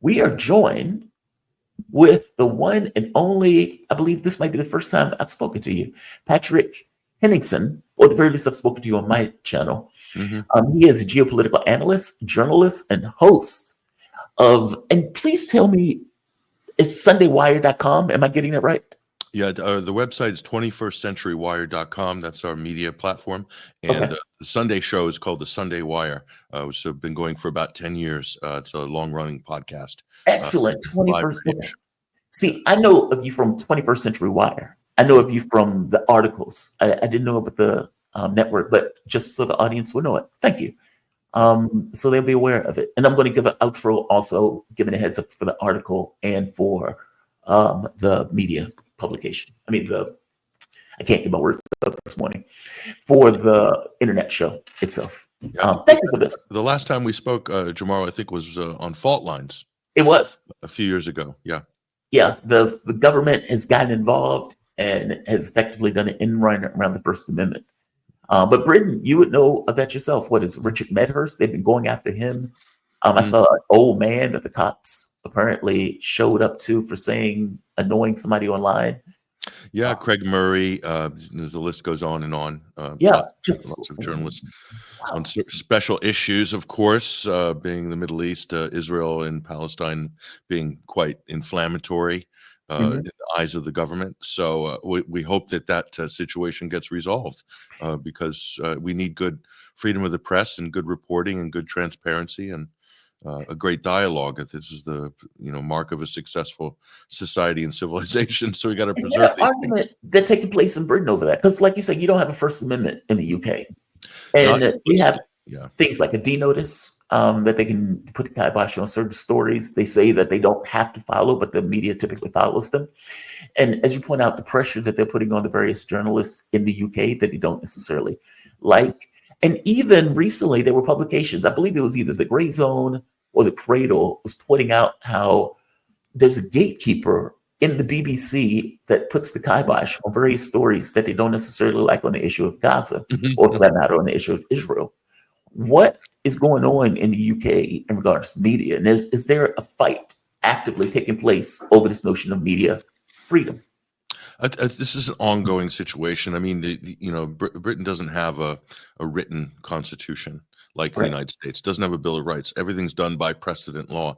We are joined with the one and only, I believe this might be the first time I've spoken to you, Patrick Henningsen, or the very least I've spoken to you on my channel. Mm-hmm. He is a geopolitical analyst, journalist, and host of, and please tell me, it's sundaywire.com. Am I getting it right? Yeah, the website is 21stcenturywire.com. That's our media platform. And Okay. the Sunday show is called The Sunday Wire, which has been going for about 10 years. It's a long-running podcast. Excellent. Live 21st. radio Okay. show. See, I know of you from 21st Century Wire. I know of you from the articles. I didn't know about the network, but just so the audience will know it. Thank you. So they'll be aware of it. And I'm going to give an outro also, giving a heads up for the article and for the media publication. I mean, I can't get my words up this morning, for the internet show itself. Yeah, Thank you for this. the last time we spoke, Jamarl, I think was on fault lines It was. a few years ago. Yeah. Yeah, the government has gotten involved and has effectively done an end run around the First Amendment. But Britain, you would know of that yourself. What is Richard Medhurst? They've been going after him. I saw an old man that the cops apparently showed up to for saying annoying somebody online. Yeah, Craig Murray. The list goes on and on. Yeah, lots of journalists on special issues, of course, being the Middle East, Israel and Palestine being quite inflammatory in the eyes of the government. So we hope that situation gets resolved because we need good freedom of the press and good reporting and good transparency and a great dialogue. This is the mark of a successful society and civilization. So we got to Is preserve there an argument that's taking place in Britain over that? Because, like you said, you don't have a First Amendment in the UK, and we have things like a D notice that they can put the kibosh on certain stories. They say that they don't have to follow, but the media typically follows them. And as you point out, the pressure that they're putting on the various journalists in the UK that they don't necessarily like. And even recently, there were publications, I believe it was either the Grey Zone or the Cradle, was pointing out how there's a gatekeeper in the BBC that puts the kibosh on various stories that they don't necessarily like on the issue of Gaza, or for that matter, on the issue of Israel. What is going on in the UK in regards to media? And is there a fight actively taking place over this notion of media freedom? This is an ongoing situation. I mean, Britain doesn't have a written constitution like the United States. Doesn't have a Bill of Rights. Everything's done by precedent law,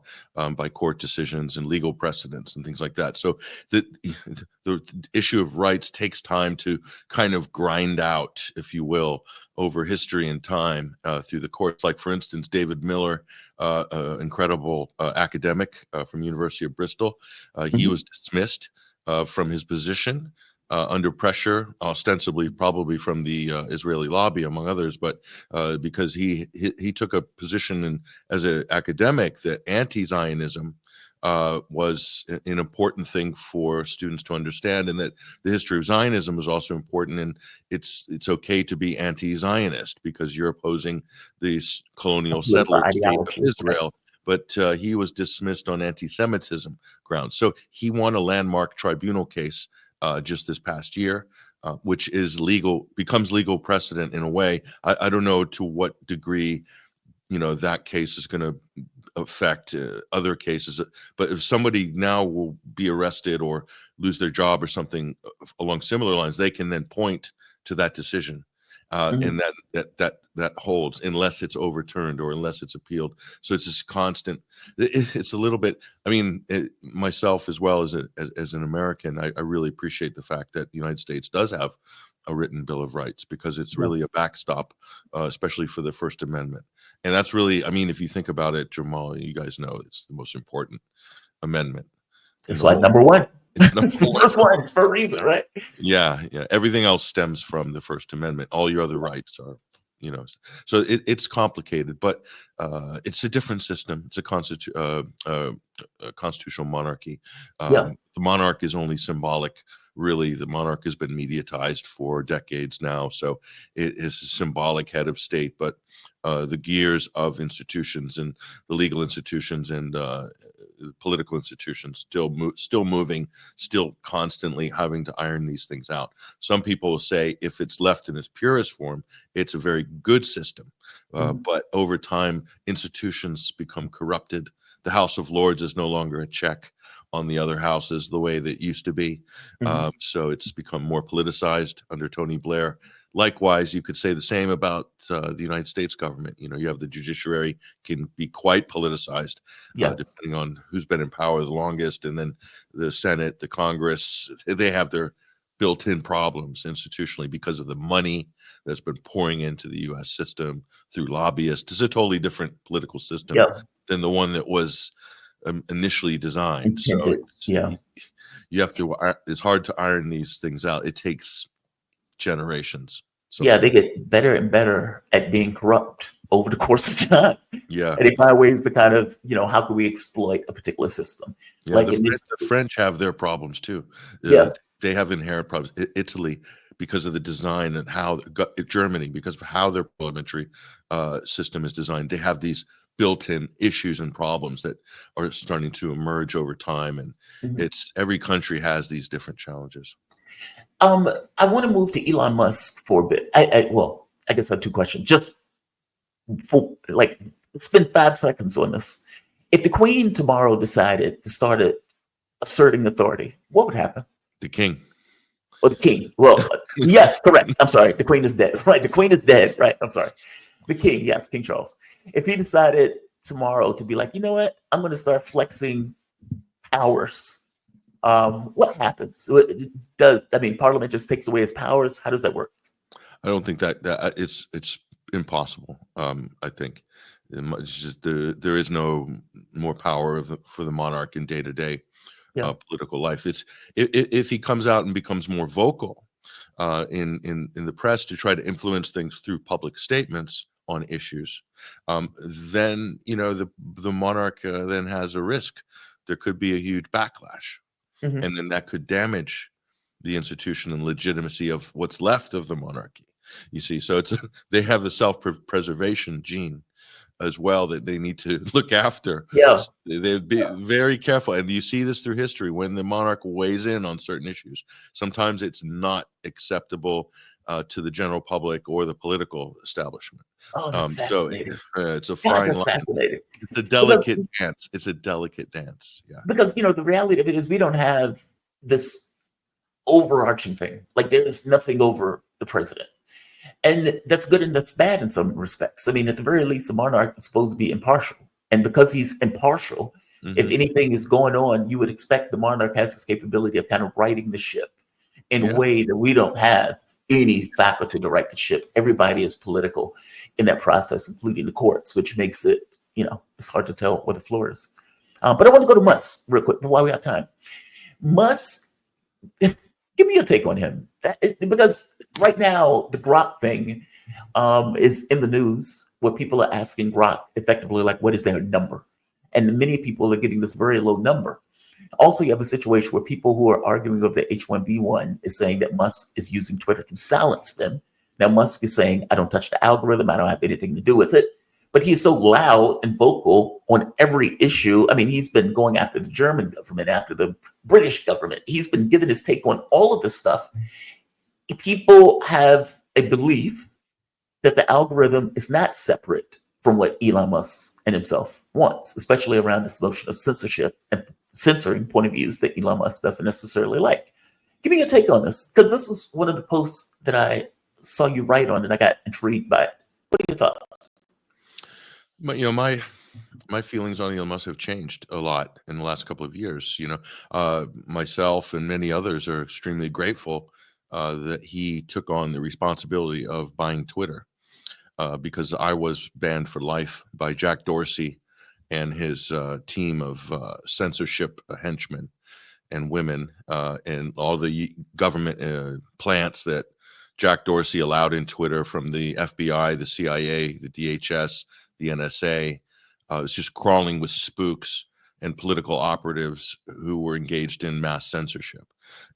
by court decisions and legal precedents and things like that. So the issue of rights takes time to kind of grind out, if you will, over history and time through the courts. Like, for instance, David Miller, incredible academic from University of Bristol, he was dismissed from his position under pressure, ostensibly probably from the Israeli lobby, among others, but because he took a position as an academic that anti-Zionism was an important thing for students to understand, and that the history of Zionism is also important, and it's okay to be anti-Zionist because you're opposing the colonial settler state of Israel. But he was dismissed on anti-Semitism grounds. So he won a landmark tribunal case just this past year, which is becomes legal precedent in a way. I don't know to what degree, that case is going to affect other cases. But if somebody now will be arrested or lose their job or something along similar lines, they can then point to that decision. And that holds unless it's overturned or unless it's appealed. So it's this constant. It's a little bit. I mean, myself as well as an American, I really appreciate the fact that the United States does have a written Bill of Rights because it's really a backstop, especially for the First Amendment. And that's really, I mean, if you think about it, Jamarl, you guys know it's the most important amendment. It's like number one. It's the first one for a reason, right? Yeah. Everything else stems from the First Amendment. All your other rights are, so it's complicated, but it's a different system. It's a constitutional monarchy. The monarch is only symbolic. Really, the monarch has been mediatized for decades now, so it is a symbolic head of state. But the gears of institutions and the legal institutions and political institutions still moving, still constantly having to iron these things out. Some people will say if it's left in its purest form, it's a very good system. But over time, institutions become corrupted. the House of Lords is no longer a check on the other houses the way that it used to be. So it's become more politicized under Tony Blair. Likewise, you could say the same about the United States government. You know, you have the judiciary can be quite politicized, depending on who's been in power the longest, and then the Senate, the Congress, they have their built-in problems institutionally because of the money that's been pouring into the U.S. system through lobbyists. It's a totally different political system than the one that was initially designed. Intended. So you have to. It's hard to iron these things out. It takes generations. Yeah, they get better and better at being corrupt over the course of time. Yeah, and they find ways to kind of, how can we exploit a particular system? Yeah, like the French have their problems too. They have inherent problems. Italy, because of the design and how Germany, because of how their parliamentary system is designed, they have these built-in issues and problems that are starting to emerge over time. And it's every country has these different challenges. I want to move to Elon Musk for a bit. I guess I have two questions. Just for spend 5 seconds on this. If the Queen tomorrow decided to start asserting authority, what would happen? The King. Or the King. Well, yes, correct. I'm sorry. The Queen is dead. Right. The Queen is dead. Right. I'm sorry. The King. Yes, King Charles. If he decided tomorrow to be like, you know what, I'm going to start flexing powers. What happens? Parliament just takes away his powers? How does that work? I don't think that it's impossible. I think there is no more power for the monarch in day-to-day political life. It's if he comes out and becomes more vocal in the press to try to influence things through public statements on issues, then the monarch then has a risk. There could be a huge backlash. And then that could damage the institution and legitimacy of what's left of the monarchy. You see, so they have the self-preservation gene as well that they need to look after. Yeah, they'd be very careful, and you see this through history when the monarch weighs in on certain issues. Sometimes it's not acceptable to the general public or the political establishment. Oh, that's fascinating. It's a fine line. It's a delicate dance. It's a delicate dance. Yeah. Because the reality of it is we don't have this overarching thing. Like there's nothing over the president. And that's good and that's bad in some respects. I mean, at the very least, the monarch is supposed to be impartial. And because he's impartial, if anything is going on, you would expect the monarch has this capability of kind of righting the ship in a way that we don't have any faculty to right the ship. Everybody is political in that process, including the courts, which makes it, it's hard to tell where the floor is. But I want to go to Musk real quick while we have time. Musk, give me your take on him. Because right now, the Grok thing is in the news where people are asking Grok effectively, like, what is their number? And many people are getting this very low number. Also, you have a situation where people who are arguing over the H1B1 is saying that Musk is using Twitter to silence them. Now, Musk is saying, I don't touch the algorithm. I don't have anything to do with it. But he's so loud and vocal on every issue. I mean, he's been going after the German government, after the British government. He's been giving his take on all of this stuff. People have a belief that the algorithm is not separate from what Elon Musk and himself wants, especially around this notion of censorship and censoring point of views that Elon Musk doesn't necessarily like. Give me your take on this, because this is one of the posts that I saw you write on and I got intrigued by it. What are your thoughts? But my feelings on Elon Musk have changed a lot in the last couple of years. Myself and many others are extremely grateful that he took on the responsibility of buying Twitter, because I was banned for life by Jack Dorsey and his team of censorship henchmen and women, and all the government plants that Jack Dorsey allowed in Twitter, from the FBI, the CIA, the DHS, the NSA. It's just crawling with spooks and political operatives who were engaged in mass censorship.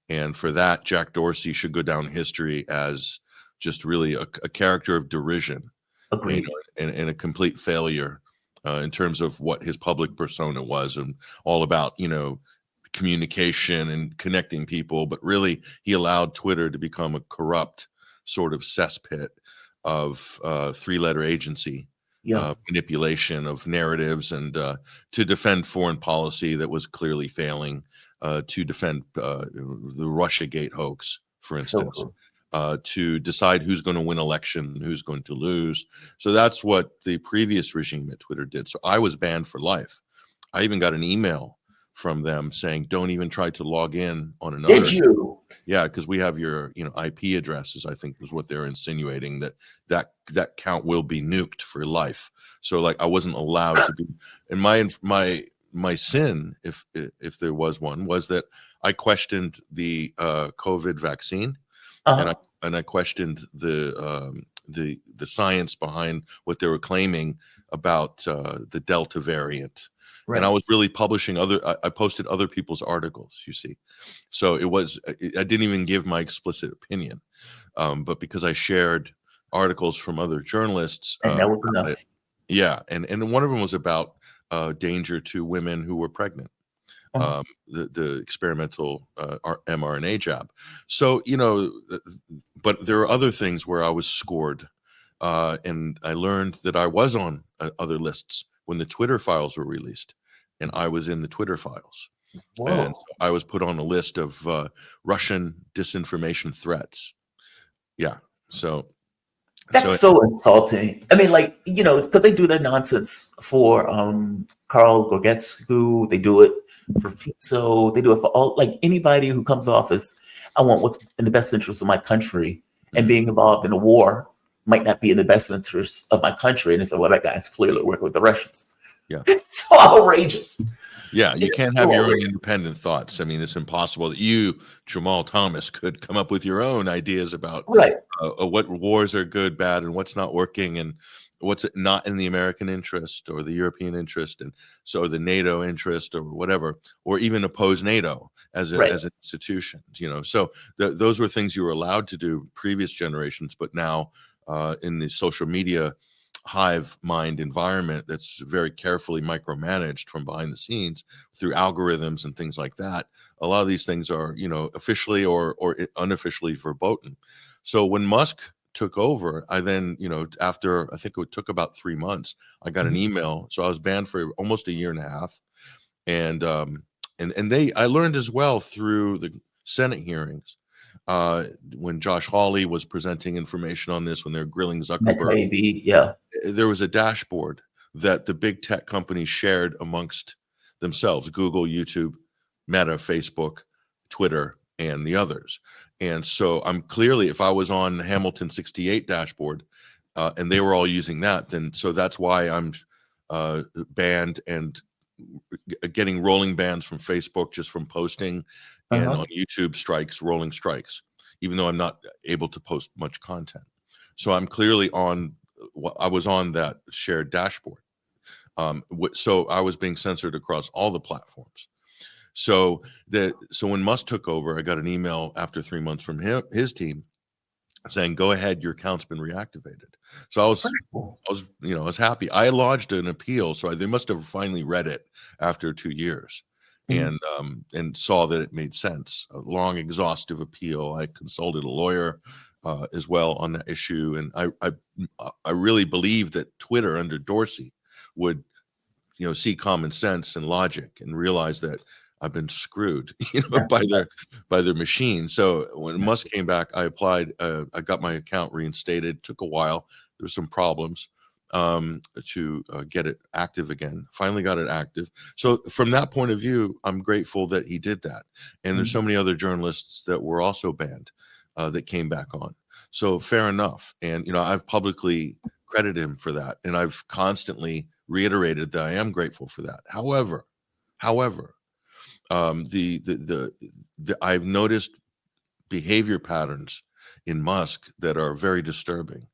And for that, Jack Dorsey should go down in history as just really a character of derision. Agreed. And a complete failure in terms of what his public persona was, and all about, communication and connecting people. But really, he allowed Twitter to become a corrupt sort of cesspit of 3-letter agency manipulation of narratives and to defend foreign policy that was clearly failing, to defend the Russiagate hoax, for instance. So To decide who's going to win election, who's going to lose. So that's what the previous regime at Twitter did. So I was banned for life. I even got an email from them saying, "Don't even try to log in on another." Did you? Yeah, because we have your IP addresses. I think was what they're insinuating, that count will be nuked for life. So like I wasn't allowed to be. And my sin, if there was one, was that I questioned the COVID vaccine. And I questioned the science behind what they were claiming about the Delta variant. Right. And I was really publishing I posted other people's articles, you see. So I didn't even give my explicit opinion, but because I shared articles from other journalists. And that was enough. Yeah, and one of them was about danger to women who were pregnant. The experimental mRNA jab. So, but there are other things where I was scored. And I learned that I was on other lists when the Twitter files were released. And I was in the Twitter files. Whoa. And so I was put on a list of Russian disinformation threats. Yeah. So. That's so insulting. I mean, like, because they do that nonsense for Karl Gorgetsky, they do it for Fico, they do it for all, like anybody who comes off as, I want what's in the best interest of my country, and being involved in a war might not be in the best interest of my country. And they say, well, that guy's clearly working with the Russians. Yeah. It's so outrageous. Yeah, you can't have your own independent thoughts. I mean, it's impossible that you, Jamarl Thomas, could come up with your own ideas about what wars are good, bad, and what's not working, and what's not in the American interest or the European interest, and so the NATO interest or whatever, or even oppose NATO as an institution. So those were things you were allowed to do previous generations, but now in the social media hive mind environment that's very carefully micromanaged from behind the scenes through algorithms and things like that, a lot of these things are officially or unofficially verboten. So when Musk took over, I then after I think it took about 3 months, I got an email. So I was banned for almost a year and a half. And I learned as well through the Senate hearings when Josh Hawley was presenting information on this, when they're grilling Zuckerberg, there was a dashboard that the big tech companies shared amongst themselves: Google, YouTube, Meta, Facebook, Twitter, and the others. And so I'm clearly, if I was on the Hamilton 68 dashboard and they were all using that, then so that's why I'm banned and getting rolling bans from Facebook just from posting, and on YouTube rolling strikes, even though I'm not able to post much content. So I'm clearly I was on that shared dashboard. So I was being censored across all the platforms. So when Musk took over, I got an email after 3 months from his team saying, "Go ahead, your account's been reactivated." So I was happy. I lodged an appeal, so they must have finally read it after 2 years, and saw that it made sense. A long, exhaustive appeal. I consulted a lawyer as well on that issue, and I really believe that Twitter under Dorsey would see common sense and logic and realize that I've been screwed, by their machine. So when Musk came back, I applied. I got my account reinstated. Took a while. There were some problems to get it active again. Finally got it active. So from that point of view, I'm grateful that he did that. And there's so many other journalists that were also banned that came back on. So fair enough. And I've publicly credited him for that, and I've constantly reiterated that I am grateful for that. However, I've noticed behavior patterns in Musk that are very disturbing,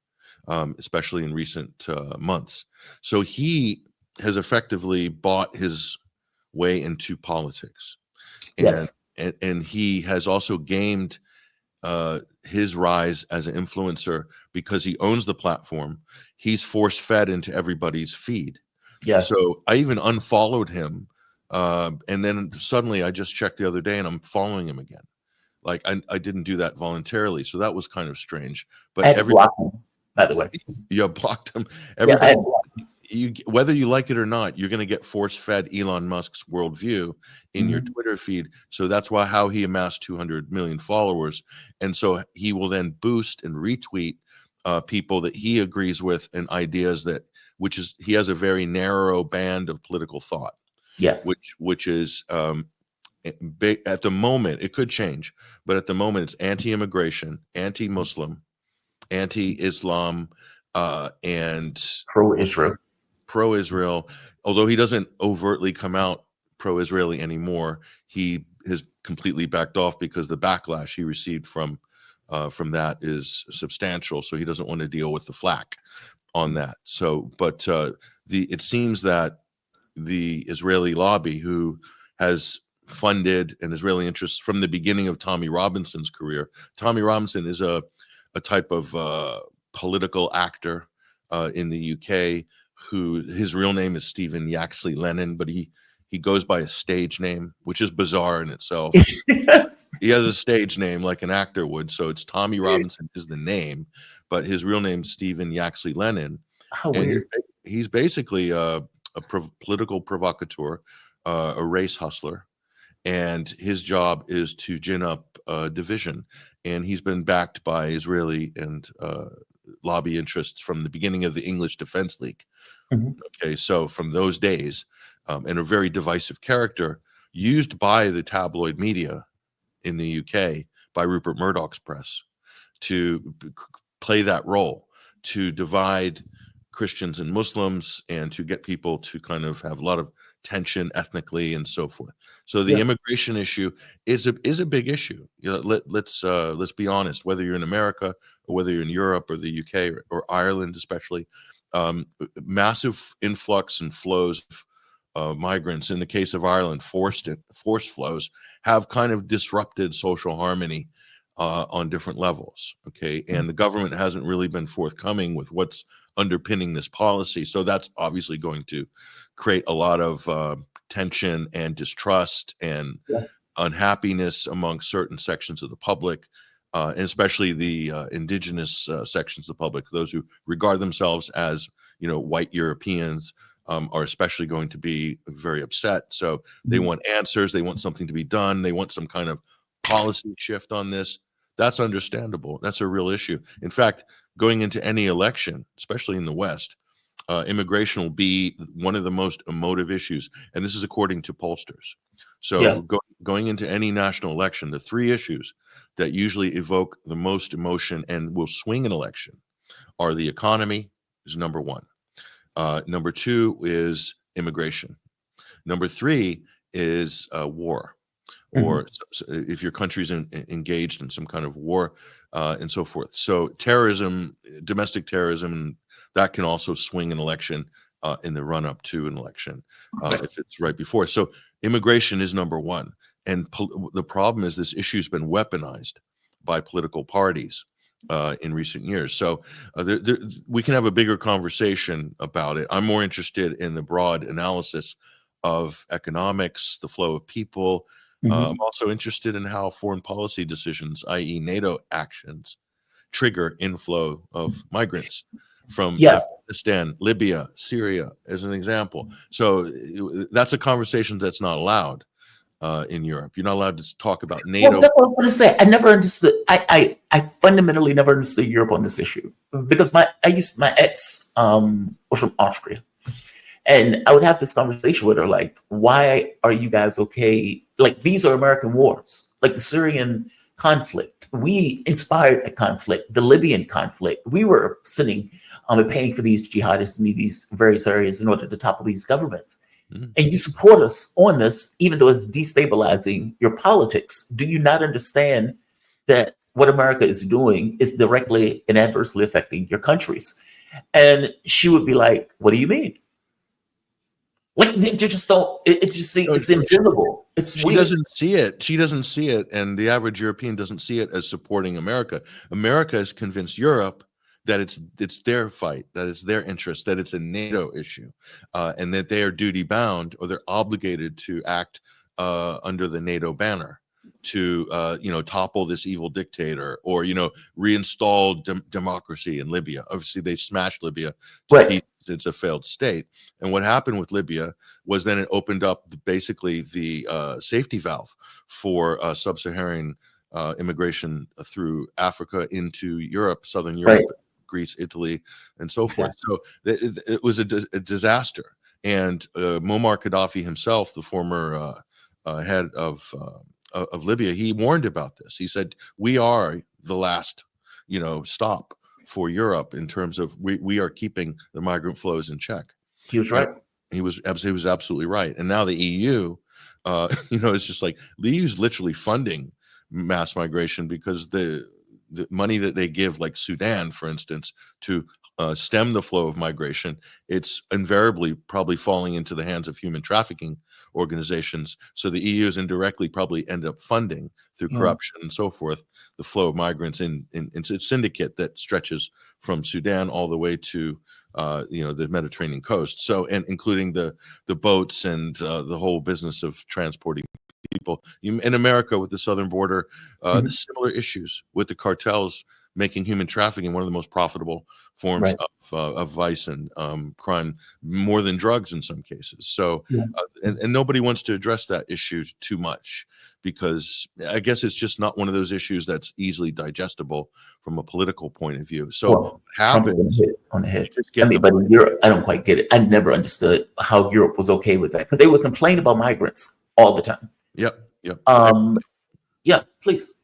especially in recent months. So he has effectively bought his way into politics, and he has also gamed his rise as an influencer because he owns the platform. He's force fed into everybody's feed. So I even unfollowed him. And then suddenly I just checked the other day and I'm following him again. Like I didn't do that voluntarily. So that was kind of strange. But by the way. You blocked him. Yeah, Everybody, whether you like it or not, you're going to get force-fed Elon Musk's worldview in your Twitter feed. So that's how he amassed 200 million followers. And so he will then boost and retweet people that he agrees with and ideas he has a very narrow band of political thought. Yes. Which is at the moment, it could change, but at the moment it's anti-immigration, anti-Muslim, anti-Islam, and pro-Israel. Although he doesn't overtly come out pro-Israeli anymore, he has completely backed off because the backlash he received from that is substantial. So he doesn't want to deal with the flack on that. So, but it seems that the Israeli lobby, who has funded and Israeli interests from the beginning of Tommy Robinson's career. Tommy Robinson is a type of political actor in the UK who his real name is Stephen Yaxley Lennon, but he goes by a stage name, which is bizarre in itself. He has a stage name like an actor would, so it's Tommy Robinson is the name, but his real name is Stephen Yaxley Lennon. How weird. He's basically a political provocateur, a race hustler, and his job is to gin up division. And he's been backed by Israeli and lobby interests from the beginning of the English Defense League. Okay, so from those days, and a very divisive character used by the tabloid media in the UK, by Rupert Murdoch's press, to play that role, to divide Christians and Muslims, and to get people to kind of have a lot of tension ethnically and so forth. So the immigration issue is a big issue. Let's be honest. Whether you're in America or whether you're in Europe or the UK or Ireland, especially, massive influx and flows of migrants. In the case of Ireland, forced flows have kind of disrupted social harmony on different levels. Okay, and the government hasn't really been forthcoming with what's underpinning this policy. So that's obviously going to create a lot of tension and distrust and unhappiness among certain sections of the public, and especially the indigenous sections of the public, those who regard themselves as, white Europeans, are especially going to be very upset. So they want answers. They want something to be done. They want some kind of policy shift on this. That's understandable. That's a real issue. In fact, going into any election, especially in the West, immigration will be one of the most emotive issues. And this is according to pollsters. So going into any national election, the three issues that usually evoke the most emotion and will swing an election are the economy is number one. Number two is immigration. Number three is war. Or if your country's engaged in some kind of war and so forth. So terrorism, domestic terrorism, that can also swing an election in the run up to an election if it's right before. So immigration is number one. And the problem is this issue has been weaponized by political parties in recent years. So we can have a bigger conversation about it. I'm more interested in the broad analysis of economics, the flow of people. I'm also interested in how foreign policy decisions, i.e. NATO actions, trigger inflow of migrants from Afghanistan, Libya, Syria, as an example. So that's a conversation that's not allowed in Europe. You're not allowed to talk about NATO. Well, that's what I was going to say. I never understood. I fundamentally never understood Europe on this issue because my ex was from Austria. And I would have this conversation with her, like, why are you guys okay? Like, these are American wars, like the Syrian conflict. We inspired the conflict, the Libyan conflict. We were sitting and paying for these jihadists in these various areas in order to topple these governments. And you support us on this, even though it's destabilizing your politics. Do you not understand that what America is doing is directly and adversely affecting your countries? And she would be like, what do you mean? Like, you just don't, it's invisible. She doesn't see it. She doesn't see it. And the average European doesn't see it as supporting America. America has convinced Europe that it's their fight, that it's their interest, that it's a NATO issue, and that they are duty bound or they're obligated to act under the NATO banner. to topple this evil dictator, or reinstall democracy in Libya. Obviously, they smashed Libya to pieces. It's a failed state. And what happened with Libya was then it opened up basically the safety valve for sub-Saharan immigration through Africa into Europe, Southern Europe, Greece, Italy, and so forth. So it was a disaster. And Muammar Gaddafi himself, the former head of Libya, he warned about this. He said, "We are the last, stop for Europe in terms of we are keeping the migrant flows in check." He was right. He was absolutely right. And now the EU, it's just like the EU is literally funding mass migration, because the money that they give, like Sudan, for instance, to stem the flow of migration, it's invariably probably falling into the hands of human trafficking organizations. So the EU is indirectly probably end up funding, through corruption and so forth, the flow of migrants in a syndicate that stretches from Sudan all the way to the Mediterranean coast. So, and including the boats and the whole business of transporting people in America with the southern border, the similar issues with the cartels making human trafficking one of the most profitable forms of vice and crime, more than drugs in some cases. So, and nobody wants to address that issue too much, because I guess it's just not one of those issues that's easily digestible from a political point of view. So, Trump hit on the head. I mean, but in Europe, I don't quite get it. I never understood how Europe was okay with that, because they would complain about migrants all the time. Yep. Yeah, please.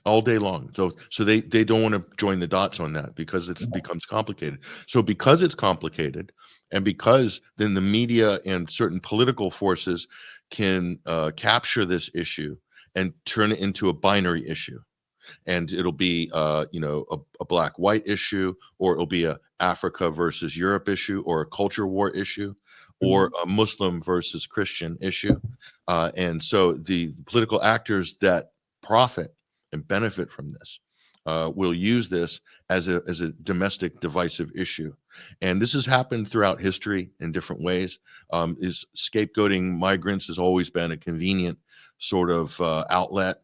All day long. So they don't want to join the dots on that, because it becomes complicated. So because it's complicated, and because then the media and certain political forces can capture this issue and turn it into a binary issue, and it'll be a black-white issue, or it'll be a Africa versus Europe issue, or a culture war issue, or a Muslim versus Christian issue. And so the political actors that profit and benefit from this will use this as a domestic divisive issue. And this has happened throughout history in different ways. Is scapegoating migrants has always been a convenient sort of outlet,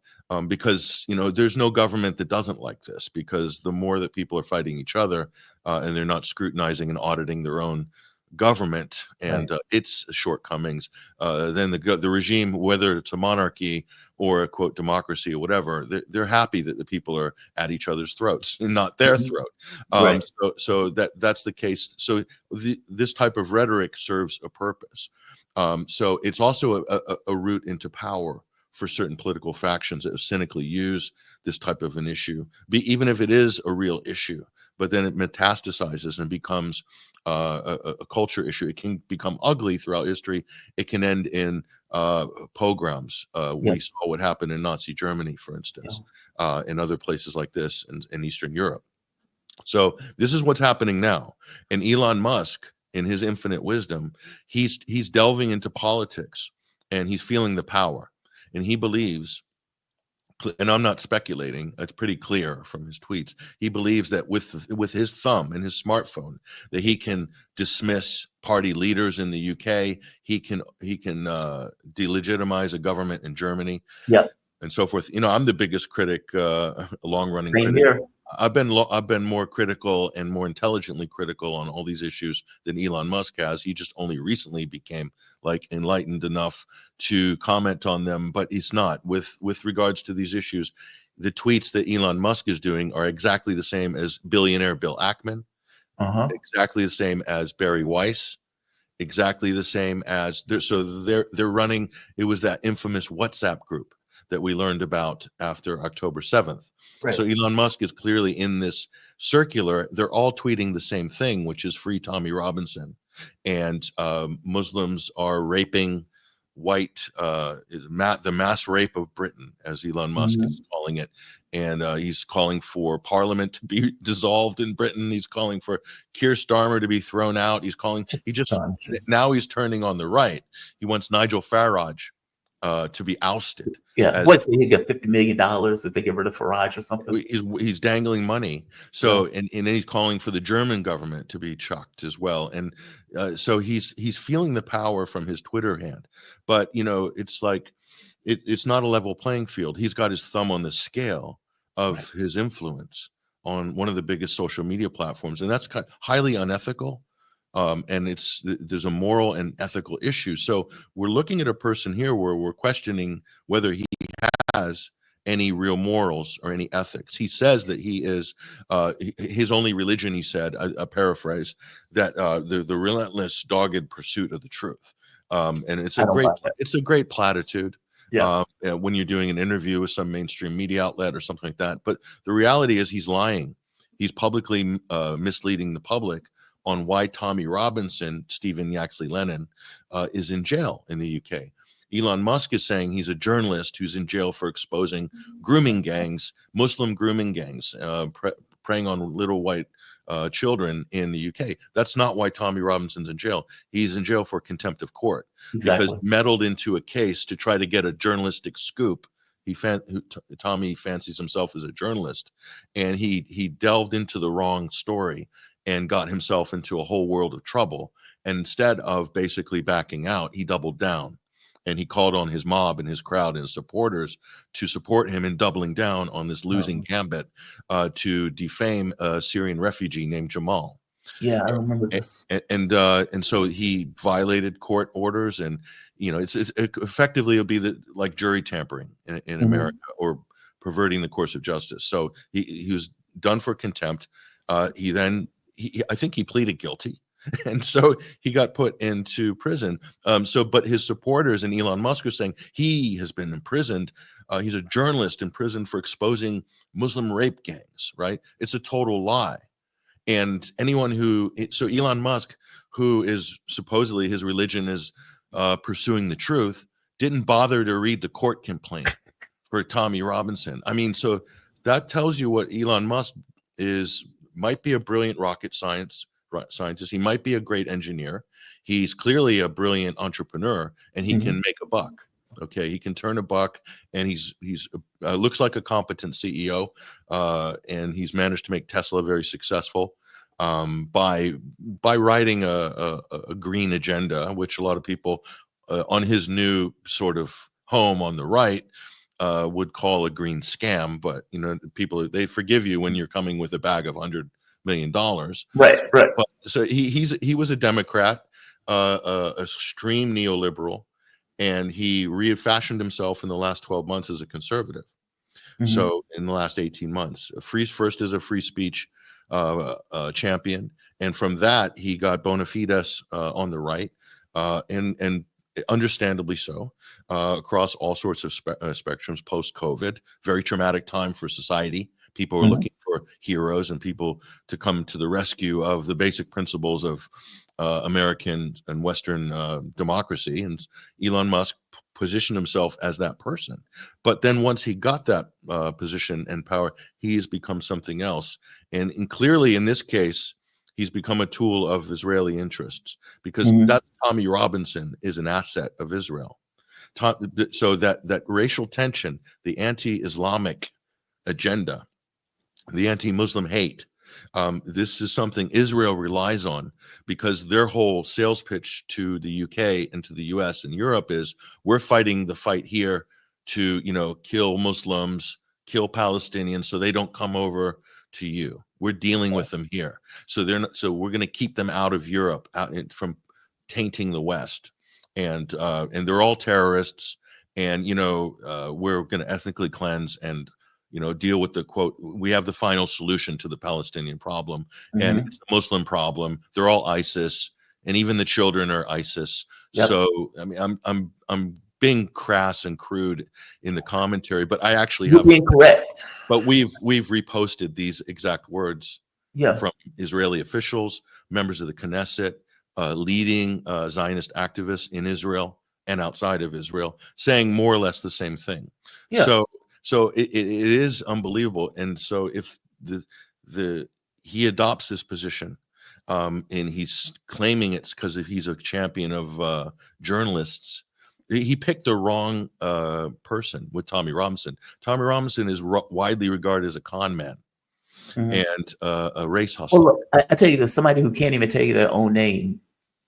because there's no government that doesn't like this, because the more that people are fighting each other and they're not scrutinizing and auditing their own government and its shortcomings, then the regime, whether it's a monarchy or a quote democracy or whatever, they're happy that the people are at each other's throats and not their throat. So that's the case. So this type of rhetoric serves a purpose. So it's also a route into power for certain political factions that cynically use this type of an issue, even if it is a real issue, but then it metastasizes and becomes a culture issue. It can become ugly throughout history. It can end in pogroms. We saw what happened in Nazi Germany, for instance, and other places like this in Eastern Europe. So this is what's happening now. And Elon Musk, in his infinite wisdom, he's delving into politics, and he's feeling the power. And he believes, and I'm not speculating, it's pretty clear from his tweets, he believes that with his thumb and his smartphone, that he can dismiss party leaders in the UK, he can delegitimize a government in Germany, and so forth. I'm the biggest critic, long-running critic. Here. I've been more critical and more intelligently critical on all these issues than Elon Musk has. He just only recently became enlightened enough to comment on them, but he's not. With regards to these issues, the tweets that Elon Musk is doing are exactly the same as billionaire Bill Ackman, exactly the same as Barry Weiss, exactly the same as they're running. It was that infamous WhatsApp group that we learned about after October 7th. So Elon Musk is clearly in this circular. They're all tweeting the same thing, which is free Tommy Robinson. And Muslims are raping white, the mass rape of Britain, as Elon Musk is calling it. And he's calling for Parliament to be dissolved in Britain. He's calling for Keir Starmer to be thrown out. Now he's turning on the right. He wants Nigel Farage to be ousted. What's he get $50 million if they get rid of Farage or something? He's dangling money. So and then he's calling for the German government to be chucked as well. And so he's feeling the power from his Twitter hand. But it's like it's not a level playing field. He's got his thumb on the scale of his influence on one of the biggest social media platforms, and that's highly unethical. And there's a moral and ethical issue. So we're looking at a person here where we're questioning whether he has any real morals or any ethics. He says that he is his only religion, he said, a paraphrase, that the relentless, dogged pursuit of the truth. And it's a great platitude. Yeah. When you're doing an interview with some mainstream media outlet or something like that. But the reality is he's lying. He's publicly misleading the public on why Tommy Robinson, Stephen Yaxley Lennon, is in jail in the UK. Elon Musk is saying he's a journalist who's in jail for exposing grooming gangs, Muslim grooming gangs, preying on little white children in the UK. That's not why Tommy Robinson's in jail. He's in jail for contempt of court because he meddled into a case to try to get a journalistic scoop. Tommy fancies himself as a journalist, and he delved into the wrong story and got himself into a whole world of trouble. And instead of basically backing out, he doubled down. And he called on his mob and his crowd and his supporters to support him in doubling down on this losing gambit to defame a Syrian refugee named Jamarl. Yeah, I remember this. And so he violated court orders, and it's effectively it'll be like jury tampering in America, or perverting the course of justice. So he was done for contempt. I think he pleaded guilty. And so he got put into prison. But his supporters and Elon Musk are saying he has been imprisoned. He's a journalist in prison for exposing Muslim rape gangs, right? It's a total lie. And so Elon Musk, who is supposedly his religion is pursuing the truth, didn't bother to read the court complaint for Tommy Robinson. I mean, so that tells you what Elon Musk might be a brilliant rocket scientist. He might be a great engineer. He's clearly a brilliant entrepreneur, and he can make a buck. Okay, he can turn a buck, and he's looks like a competent CEO, and he's managed to make Tesla very successful by writing a green agenda, which a lot of people on his new sort of home on the right would call a green scam. But people, they forgive you when you're coming with a bag of $100 million. Right. But, so he was a Democrat, a extreme neoliberal, and he refashioned himself in the last 12 months as a conservative. So in the last 18 months, first as a free speech champion, and from that he got bona fides on the right, and understandably so, across all sorts of spectrums post-COVID. Very traumatic time for society. People are looking for heroes and people to come to the rescue of the basic principles of American and Western democracy. And Elon Musk positioned himself as that person. But then once he got that position and power, he has become something else. And clearly in this case, he's become a tool of Israeli interests, because that Tommy Robinson is an asset of Israel. So that racial tension, the anti-Islamic agenda, the anti-Muslim hate, this is something Israel relies on, because their whole sales pitch to the UK and to the US and Europe is, we're fighting the fight here to, kill Muslims, kill Palestinians, so they don't come over to you. We're dealing with them here. So we're going to keep them out of Europe, from tainting the West. And they're all terrorists. And, we're going to ethnically cleanse and, deal with the quote, we have the final solution to the Palestinian problem, and it's a Muslim problem. They're all ISIS, and even the children are ISIS. Yep. So, I mean, I'm being crass and crude in the commentary, but I actually have being correct. But we've reposted these exact words from Israeli officials, members of the Knesset, leading Zionist activists in Israel and outside of Israel, saying more or less the same thing. Yeah. So it is unbelievable. And so if he adopts this position, and he's claiming it's because he's a champion of journalists, he picked the wrong person with Tommy Robinson. Tommy Robinson is widely regarded as a con man and a race hustler. Well, look, I tell you, there's somebody who can't even tell you their own name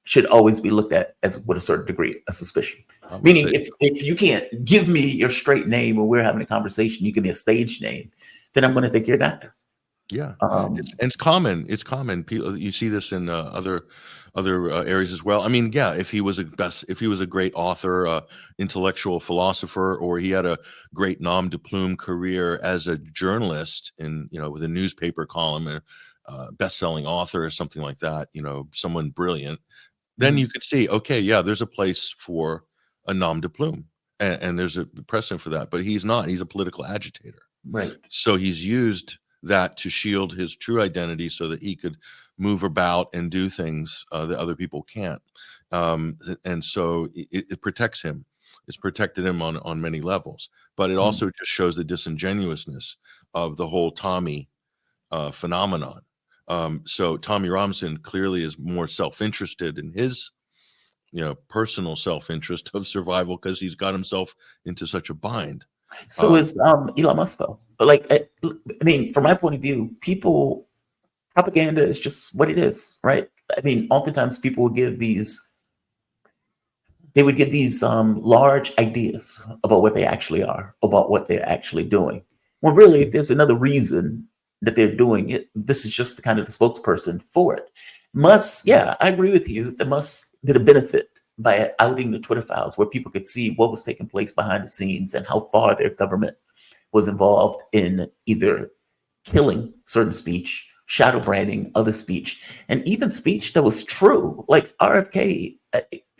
should always be looked at as with a certain degree of suspicion. Meaning, if you can't give me your straight name when we're having a conversation, you give me a stage name, then I'm going to think you're an actor. Yeah, it's common. It's common. People, you see this in other areas as well. I mean, yeah, if he was a great author, intellectual philosopher, or he had a great nom de plume career as a journalist in, with a newspaper column, or best-selling author or something like that, someone brilliant, then you could see, okay, yeah, there's a place for a nom de plume, and there's a precedent for that. But he's not. He's a political agitator, right? So he's used that to shield his true identity so that he could move about and do things that other people can't. And so it protects him. It's protected him on many levels, but it also just shows the disingenuousness of the whole Tommy phenomenon. So Tommy Robinson clearly is more self-interested in his, personal self-interest of survival, because he's got himself into such a bind. So is Elon Musk, though. Like, I mean, from my point of view, propaganda is just what it is, right? I mean, oftentimes people would give these large ideas about what they actually are, about what they're actually doing. When really, if there's another reason that they're doing it, this is just the kind of the spokesperson for it. Musk, yeah, I agree with you that Musk did a benefit by outing the Twitter files, where people could see what was taking place behind the scenes and how far their government was involved in either killing certain speech, shadow branding other speech, and even speech that was true. Like RFK,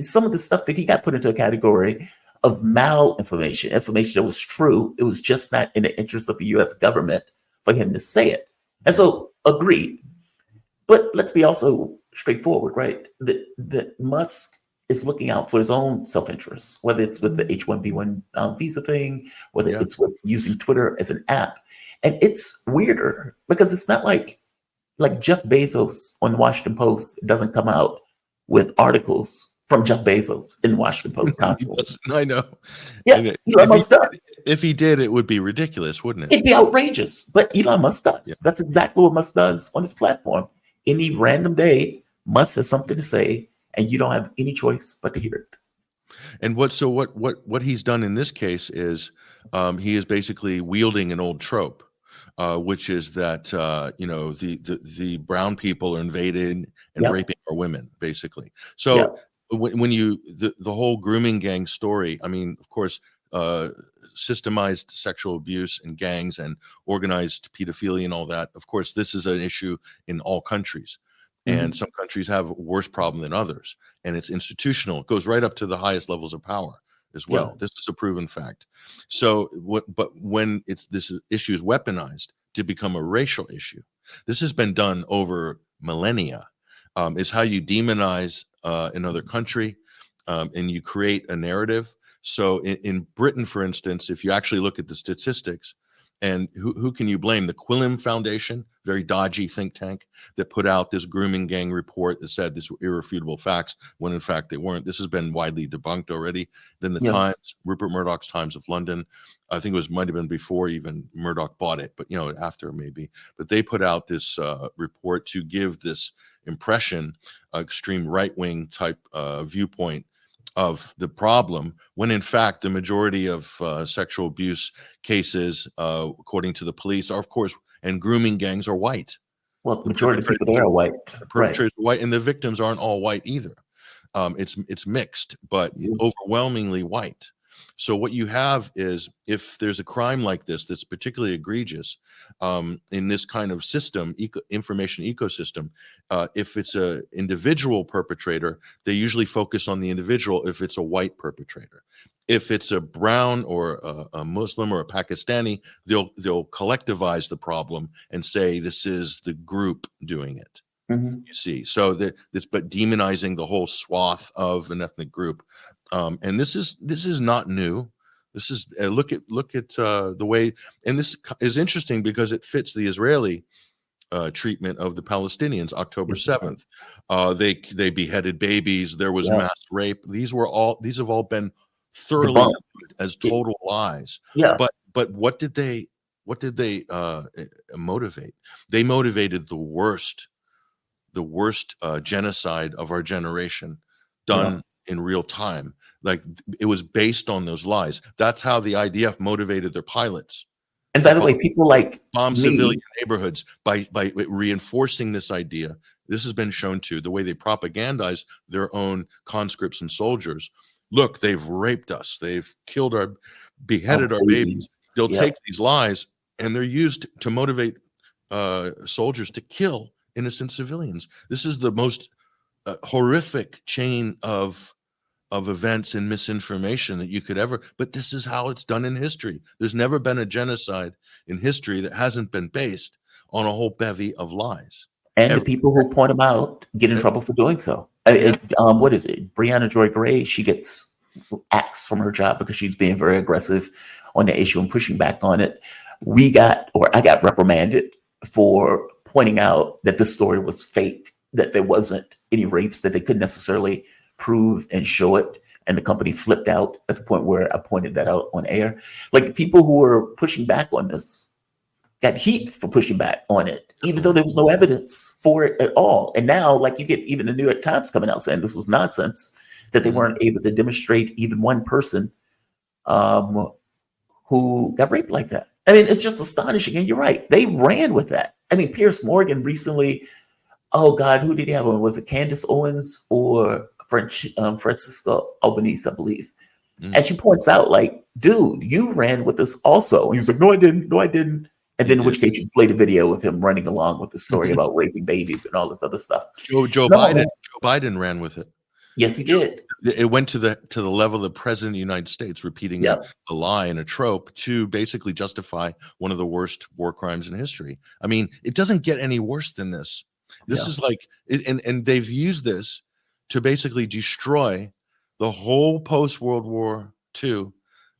some of the stuff that he got put into a category of malinformation, information that was true. It was just not in the interest of the US government for him to say it. And so, agreed. But let's be also straightforward, right? That Musk is looking out for his own self-interest, whether it's with the H-1B1 visa thing, whether it's with using Twitter as an app. And it's weirder because it's not like Jeff Bezos on the Washington Post doesn't come out with articles from Jeff Bezos in the Washington Post constantly. I know. Yeah, Elon Musk does. If he did, it would be ridiculous, wouldn't it? It'd be outrageous. But Elon Musk does. Yeah. That's exactly what Musk does on his platform. Any random day, Musk has something to say, and you don't have any choice but to hear it. And what he's done in this case is he is basically wielding an old trope, which is that the brown people are invading and raping our women, basically. So when the whole grooming gang story, I mean, of course, systemized sexual abuse and gangs and organized pedophilia and all that. Of course, this is an issue in all countries. And some countries have a worse problem than others. And it's institutional. It goes right up to the highest levels of power as well. Yeah. This is a proven fact. So, but when this issue is weaponized to become a racial issue, this has been done over millennia, is how you demonize another country and you create a narrative. So in Britain, for instance, if you actually look at the statistics, and who can you blame? The Quilliam Foundation, very dodgy think tank, that put out this grooming gang report that said these were irrefutable facts, when in fact they weren't. This has been widely debunked already. Then the Times, Rupert Murdoch's Times of London, I think might have been before even Murdoch bought it, but after maybe. But they put out this report to give this impression, extreme right-wing type viewpoint of the problem, when in fact the majority of sexual abuse cases, according to the police, are, of course, and grooming gangs are white. Well, the majority of people there are white. The perpetrators are white, and the victims aren't all white either. It's mixed, but overwhelmingly white. So what you have is, if there's a crime like this that's particularly egregious in this kind of system, information ecosystem, if it's an individual perpetrator, they usually focus on the individual if it's a white perpetrator. If it's a brown or a Muslim or a Pakistani, they'll collectivize the problem and say this is the group doing it. You see, so but demonizing the whole swath of an ethnic group. And this is not new. This is look at the way, and this is interesting because it fits the Israeli treatment of the Palestinians. October 7th, they beheaded babies. There was mass rape. These have all been thoroughly as total lies. Yeah. But what did they motivate? They motivated the worst the worst genocide of our generation done in real time. Like, it was based on those lies. That's how the IDF motivated their pilots. And by the way, people like bomb me, civilian neighborhoods by reinforcing this idea. This has been shown to the way they propagandize their own conscripts and soldiers. Look, they've raped us. They've killed beheaded our babies. They'll take these lies and they're used to motivate soldiers to kill innocent civilians. This is the most horrific chain of events and misinformation that you could ever, but this is how it's done in history. There's never been a genocide in history that hasn't been based on a whole bevy of lies. And the people who point them out get in trouble for doing so. What is it? Breonna Joy Gray, she gets axed from her job because she's being very aggressive on the issue and pushing back on it. I got reprimanded for pointing out that this story was fake, that there wasn't any rapes, that they couldn't necessarily prove and show it, and the company flipped out at the point where I pointed that out on air. Like, the people who were pushing back on this got heat for pushing back on it, even though there was no evidence for it at all. And now, like, you get even the New York Times coming out saying this was nonsense, that they weren't able to demonstrate even one person who got raped like that. I mean, it's just astonishing. And you're right, they ran with that. I mean, Piers Morgan recently, oh God, who did he have on? Was it Candace Owens or Francisca Albanese, I believe? And she points out, like, dude, you ran with this also. And he's like, no, I didn't. No, I didn't. And then in which case you played a video with him running along with the story about raping babies and all this other stuff. Joe Biden ran with it. Yes, he did. It went to the level of the president of the United States repeating a lie and a trope to basically justify one of the worst war crimes in history. I mean, it doesn't get any worse than this. This is like, and they've used this to basically destroy the whole post-World War II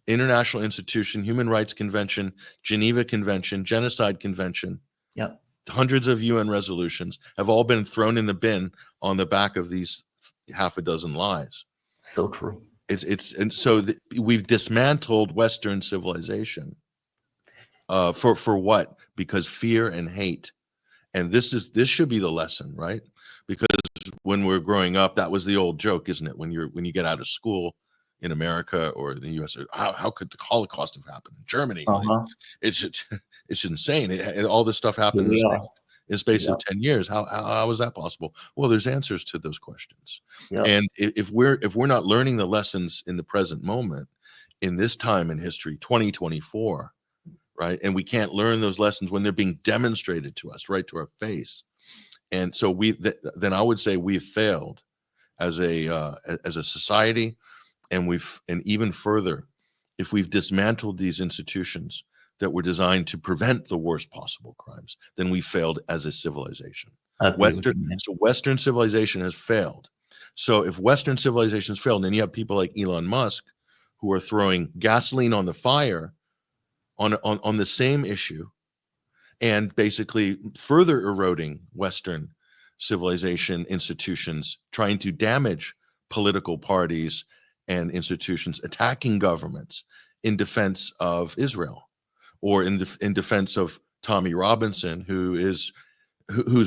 international institution, Human Rights Convention, Geneva Convention, Genocide Convention. Hundreds of UN resolutions have all been thrown in the bin on the back of these half a dozen lies. So true. We've dismantled Western civilization for what? Because fear and hate. And this should be the lesson, right? Because when we're growing up, that was the old joke, isn't it? When you get out of school in America or the U.S., how could the Holocaust have happened in Germany? Like, it's insane. All this stuff happened in the space of 10 years. How is that possible? Well, there's answers to those questions. And if we're not learning the lessons in the present moment, in this time in history, 2024, right? And we can't learn those lessons when they're being demonstrated to us right to our face. And so then I would say we've failed as a society, and even further, if we've dismantled these institutions that were designed to prevent the worst possible crimes, then we failed as a civilization. Western civilization has failed. So if Western civilization has failed, then you have people like Elon Musk who are throwing gasoline on the fire on the same issue, and basically further eroding Western civilization institutions, trying to damage political parties and institutions, attacking governments in defense of Israel, or in defense of Tommy Robinson, whose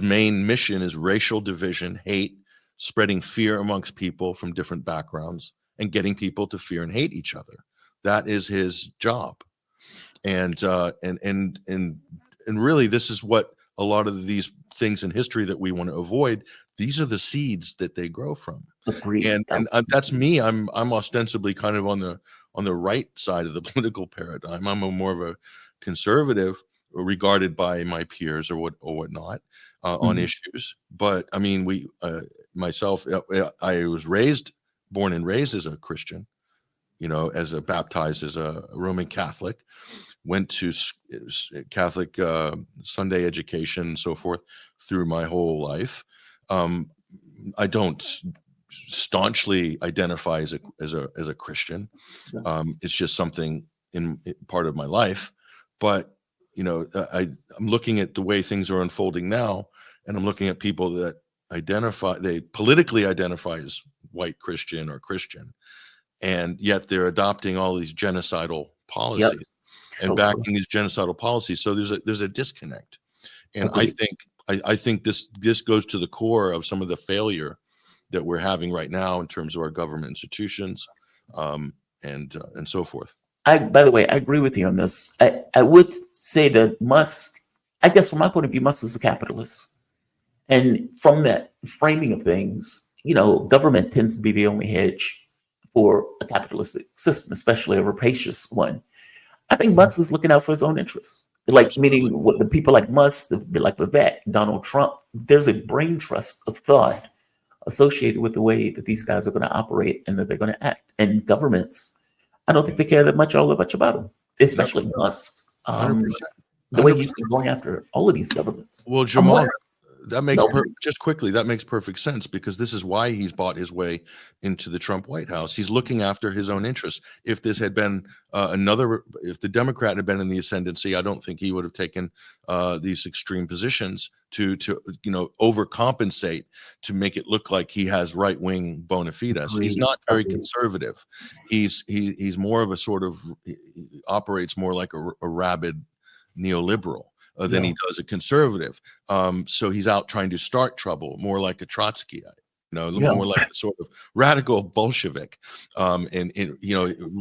main mission is racial division, hate, spreading fear amongst people from different backgrounds, and getting people to fear and hate each other. That is his job. And really, this is what a lot of these things in history that we want to avoid. These are the seeds that they grow from. And that's me. I'm ostensibly kind of on the right side of the political paradigm. I'm more of a conservative, regarded by my peers or whatnot on issues. But I mean, I was born and raised as a Christian, baptized as a Roman Catholic. Went to Catholic Sunday education and so forth through my whole life. I don't staunchly identify as a Christian. It's just something part of my life. But I'm looking at the way things are unfolding now, and I'm looking at people that they politically identify as white Christian or Christian, and yet they're adopting all these genocidal policies. And backing these genocidal policies. So there's a disconnect. And I think I think this goes to the core of some of the failure that we're having right now in terms of our government institutions, and so forth. By the way, I agree with you on this. I would say that Musk, I guess from my point of view, Musk is a capitalist. And from that framing of things, government tends to be the only hedge for a capitalistic system, especially a rapacious one. I think Musk is looking out for his own interests. Like, meaning what the people like Musk, like Vivek, Donald Trump, there's a brain trust of thought associated with the way that these guys are going to operate and that they're going to act. And governments, I don't think they care that much about them, especially Musk. 100%. The way he's been going after all of these governments. Well, Jamarl, that makes just quickly, that makes perfect sense, because this is why he's bought his way into the Trump White House. He's looking after his own interests. If this had been if the Democrat had been in the ascendancy, I don't think he would have taken these extreme positions to overcompensate to make it look like he has right wing bona fides. He's not very conservative. He's more of a sort of, he operates more like a rabid neoliberal than he does a conservative. So he's out trying to start trouble, more like a Trotskyite, more like a sort of radical Bolshevik, and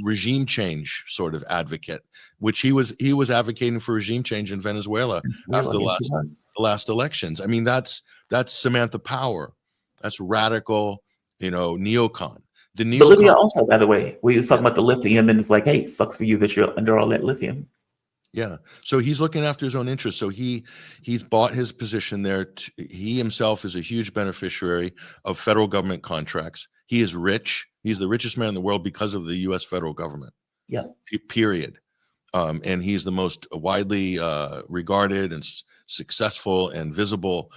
regime change sort of advocate, which he was advocating for regime change in Venezuela after the last elections. I mean, that's Samantha Power. That's radical, neocon. The neocon. Bolivia also, by the way, we were talking about the lithium, and it's like, hey, sucks for you that you're under all that lithium. Yeah. So he's looking after his own interests. So he's bought his position there. He himself is a huge beneficiary of federal government contracts. He is rich. He's the richest man in the world because of the U.S. federal government. Yeah. Period. And he's the most widely regarded and successful and visible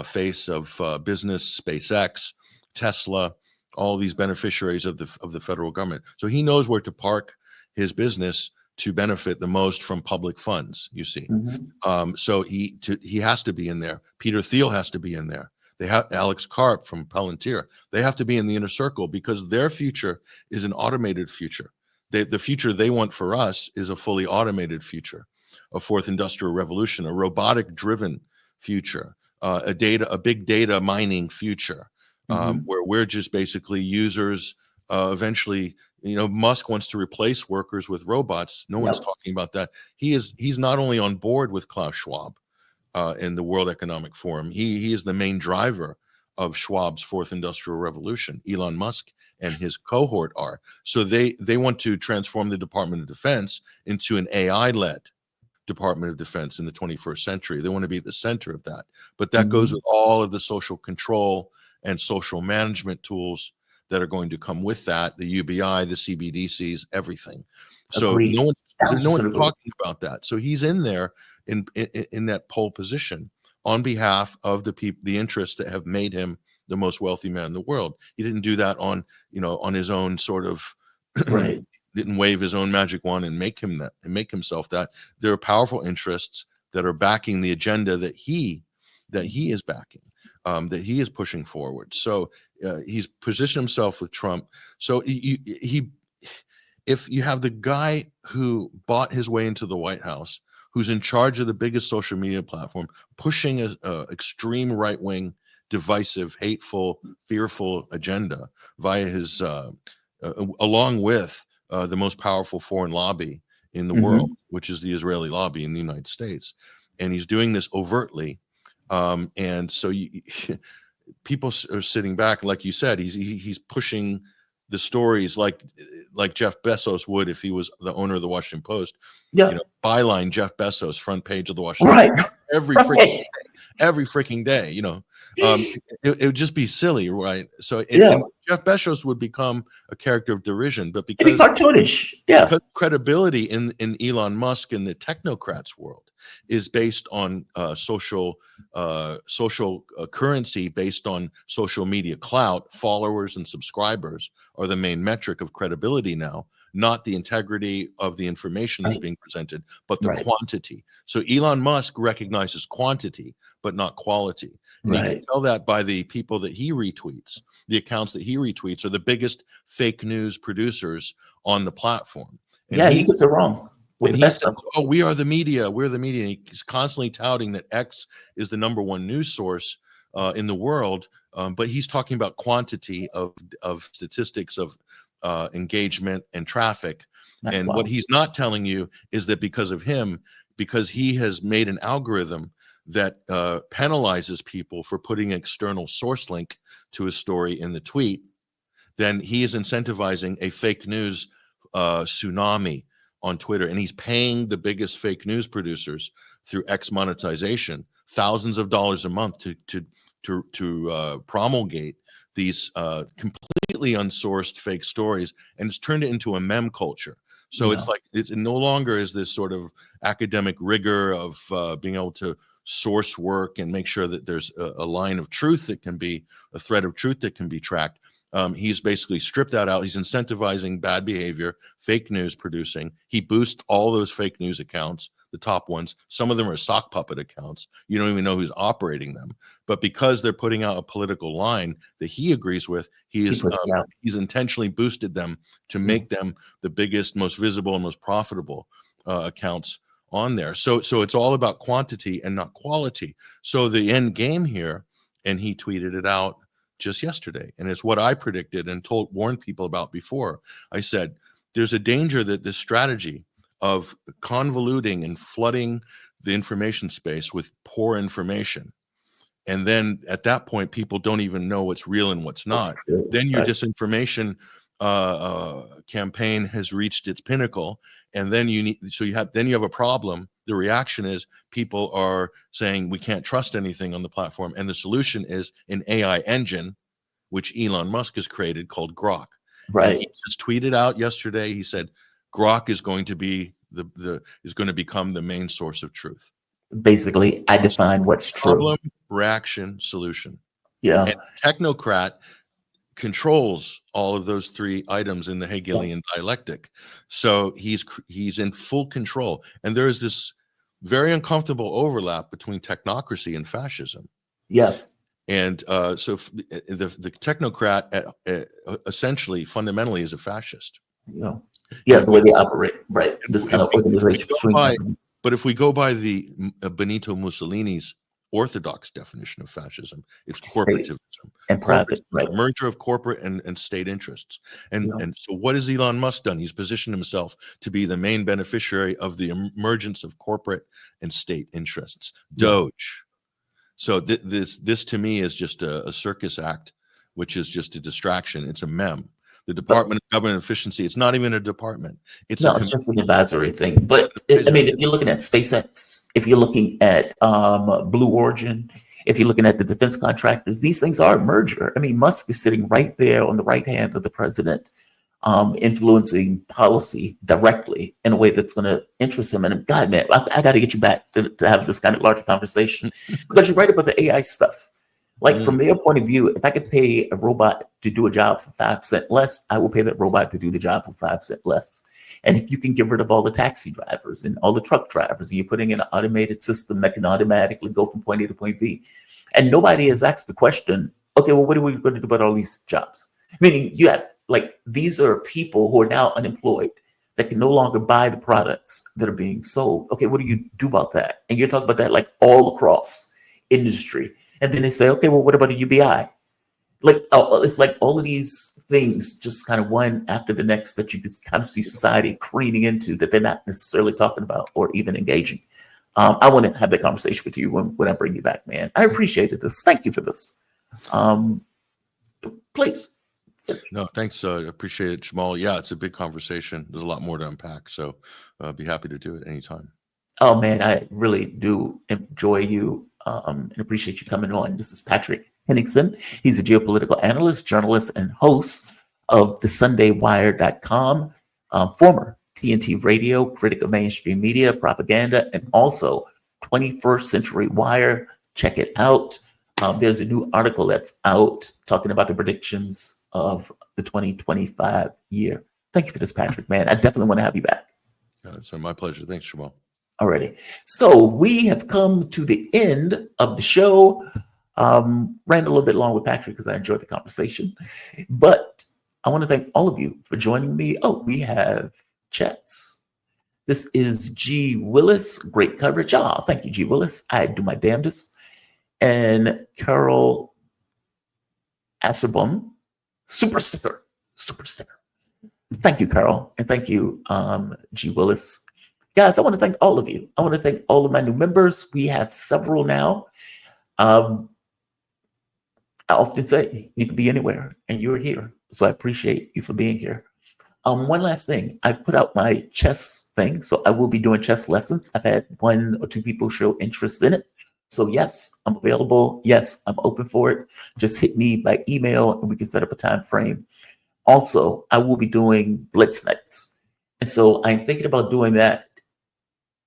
face of business, SpaceX, Tesla, all these beneficiaries of the federal government. So he knows where to park his business to benefit the most from public funds, you see. So he has to be in there. Peter Thiel has to be in there. They have Alex Karp from Palantir. They have to be in the inner circle, because their future is an automated future. The future they want for us is a fully automated future, a fourth industrial revolution, a robotic driven future, a big data mining future, where we're just basically users. Eventually, Musk wants to replace workers with robots. No one's talking about that. He's not only on board with Klaus Schwab in the World Economic Forum. He is the main driver of Schwab's fourth industrial revolution. Elon Musk and his cohort are. So they want to transform the Department of Defense into an AI-led Department of Defense in the 21st century. They want to be at the center of that. But that goes with all of the social control and social management tools that are going to come with that, the UBI, the CBDCs, everything. So no one's talking about that. So he's in there in that pole position on behalf of the interests that have made him the most wealthy man in the world. He didn't do that on his own sort of didn't wave his own magic wand and make himself that. There are powerful interests that are backing the agenda that he is backing, that he is pushing forward. So he's positioned himself with Trump. So if you have the guy who bought his way into the White House, who's in charge of the biggest social media platform, pushing an extreme right-wing, divisive, hateful, fearful agenda via his, along with the most powerful foreign lobby in the world, which is the Israeli lobby in the United States. And he's doing this overtly. And so people are sitting back, like you said, he's pushing the stories like Jeff Bezos would if he was the owner of the Washington Post. Byline Jeff Bezos, front page of the Washington Post, every freaking day. It would just be silly, right? So and Jeff Bezos would become a character of derision, but because cartoonish, because credibility in Elon Musk and the technocrats world is based on social currency, based on social media clout. Followers and subscribers are the main metric of credibility now, not the integrity of the information that's being presented, but the quantity. So Elon Musk recognizes quantity, but not quality. And you can tell that by the people that he retweets. The accounts that he retweets are the biggest fake news producers on the platform. And he gets it wrong. with And the he best said, of them. "Oh, we are the media. We're the media." And he's constantly touting that X is the #1 news source in the world, but he's talking about quantity of statistics of engagement and traffic. And what he's not telling you is that because of him, because he has made an algorithm that penalizes people for putting an external source link to a story in the tweet, then he is incentivizing a fake news tsunami on Twitter, and he's paying the biggest fake news producers through X monetization thousands of dollars a month to promulgate these completely unsourced fake stories, and it's turned it into a meme culture. So it's like it's no longer is this sort of academic rigor of being able to source work and make sure that there's a line of truth that can be a thread of truth that can be tracked. He's basically stripped that out. He's incentivizing bad behavior, fake news producing. He boosts all those fake news accounts, the top ones. Some of them are sock puppet accounts. You don't even know who's operating them. But because they're putting out a political line that he agrees with, he's intentionally boosted them to make them the biggest, most visible, and most profitable accounts on there. So it's all about quantity and not quality. So the end game here, and he tweeted it out just yesterday, and it's what I predicted and warned people about before. I said there's a danger that this strategy of convoluting and flooding the information space with poor information, and then at that point people don't even know what's real and what's not, then your disinformation campaign has reached its pinnacle, and then you have a problem. The reaction is people are saying we can't trust anything on the platform, and the solution is an AI engine which Elon Musk has created called Grok. And he just tweeted out yesterday, he said Grok is going to be become the main source of truth. Basically, I define what's true. Problem, reaction, solution. Yeah. And technocrat controls all of those three items in the Hegelian dialectic. So he's in full control. And there is this very uncomfortable overlap between technocracy and fascism. Yes. And so the technocrat essentially, fundamentally, is a fascist. The way they operate, right? This kind of organization. But if we go by the Benito Mussolini's orthodox definition of fascism, it's corporativism and private, right? Merger of corporate and state interests. And so what has Elon Musk done? He's positioned himself to be the main beneficiary of the emergence of corporate and state interests. Doge. So this to me is just a circus act, which is just a distraction. It's a meme. The Department of Government Efficiency, it's not even a department. It's just an advisory thing. But I mean, if you're looking at SpaceX, if you're looking at Blue Origin, if you're looking at the defense contractors, these things are a merger. I mean, Musk is sitting right there on the right hand of the president, influencing policy directly in a way that's going to interest him. And God, man, I got to get you back to have this kind of larger conversation, because you're right about the AI stuff. Like from their point of view, if I could pay a robot to do a job for 5 cents less, I will pay that robot to do the job for 5 cents less. And if you can get rid of all the taxi drivers and all the truck drivers, and you're putting in an automated system that can automatically go from point A to point B, and nobody has asked the question, okay, well, what are we going to do about all these jobs? Meaning you have, like, these are people who are now unemployed that can no longer buy the products that are being sold. Okay, what do you do about that? And you're talking about that like all across industry. And then they say, okay, well, what about a UBI? Like, it's like all of these things just kind of one after the next that you could kind of see society careening into that they're not necessarily talking about or even engaging. I want to have that conversation with you when I bring you back, man. I appreciated this. Thank you for this. Please. No, thanks. Appreciate it, Jamarl. Yeah, it's a big conversation. There's a lot more to unpack. So be happy to do it anytime. Oh, man, I really do enjoy you and appreciate you coming on. This is Patrick Henningsen. He's a geopolitical analyst, journalist, and host of the SundayWire.com, former TNT Radio, critic of mainstream media, propaganda, and also 21st Century Wire. Check it out. There's a new article that's out talking about the predictions of the 2025 year. Thank you for this, Patrick, man. I definitely want to have you back. It's my pleasure. Thanks, Jamarl. Alrighty. So we have come to the end of the show. Ran a little bit long with Patrick because I enjoyed the conversation. But I want to thank all of you for joining me. Oh, we have chats. This is G. Willis. Great coverage. Oh, thank you, G. Willis. I do my damnedest. And Carol Asserbom, super sticker. Super sticker. Thank you, Carol. And thank you, G. Willis. Guys, I want to thank all of you. I want to thank all of my new members. We have several now. I often say you can be anywhere, and you're here. So I appreciate you for being here. One last thing. I put out my chess thing, so I will be doing chess lessons. I've had 1 or 2 people show interest in it. So yes, I'm available. Yes, I'm open for it. Just hit me by email, and we can set up a time frame. Also, I will be doing Blitz nights. And so I'm thinking about doing that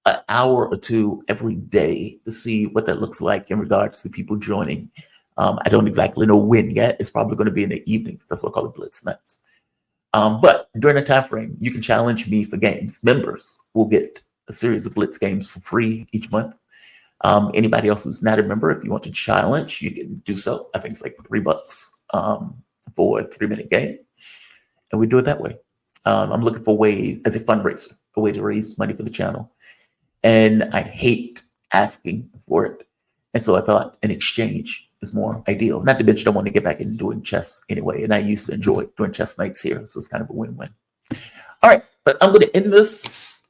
an hour or 2 every day to see what that looks like in regards to people joining. I don't exactly know when yet. It's probably going to be in the evenings. That's what I call it, Blitz nights. But during the time frame, you can challenge me for games. Members will get a series of Blitz games for free each month. Anybody else who's not a member, if you want to challenge, you can do so. I think it's like $3 for a 3-minute game. And we do it that way. I'm looking for ways as a fundraiser, a way to raise money for the channel. And I hate asking for it. And so I thought an exchange is more ideal. Not to mention I want to get back into doing chess anyway. And I used to enjoy doing chess nights here. So it's kind of a win-win. All right, but I'm going to end this.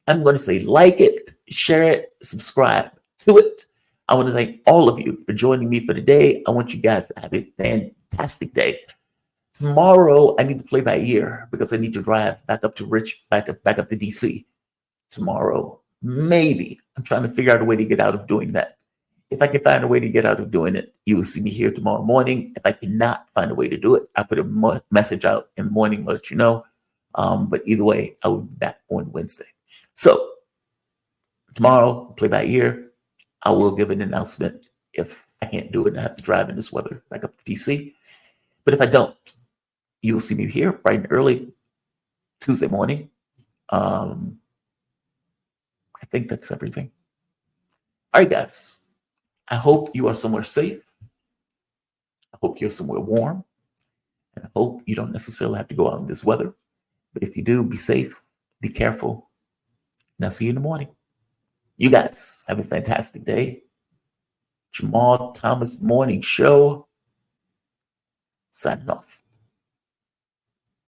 I'm going to say like it, share it, subscribe to it. I want to thank all of you for joining me for today. I want you guys to have a fantastic day. Tomorrow, I need to play by ear because I need to drive back up to back up to DC tomorrow. Maybe. I'm trying to figure out a way to get out of doing that. If I can find a way to get out of doing it, you will see me here tomorrow morning. If I cannot find a way to do it, I'll put a message out in the morning, let you know. But either way, I will be back on Wednesday. So tomorrow, play by ear. I will give an announcement if I can't do it and I have to drive in this weather back up to DC. But if I don't, you will see me here bright and early Tuesday morning. I think that's everything. All right, guys. I hope you are somewhere safe. I hope you're somewhere warm. And I hope you don't necessarily have to go out in this weather. But if you do, be safe, be careful. And I'll see you in the morning. You guys have a fantastic day. Jamarl Thomas Morning Show. Signing off.